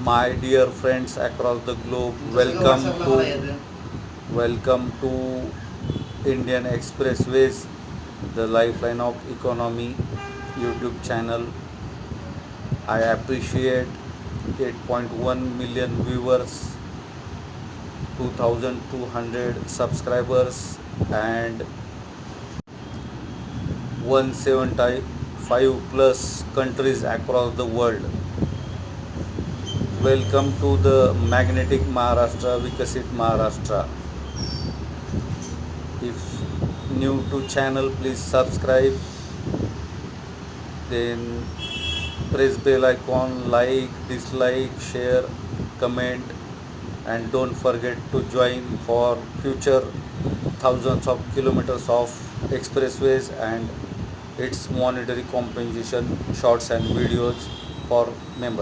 My dear friends across the globe, welcome to Indian Expressways, the lifeline of economy YouTube channel. I appreciate 8.1 million viewers, 2200 subscribers and 175 plus countries across the world. Welcome to the magnetic Maharashtra, Vikasit Maharashtra. If new to channel, please subscribe, then press bell icon, like, dislike, share, comment, and don't forget to join for future thousands of kilometers of expressways and its monetary compensation shorts and videos for members.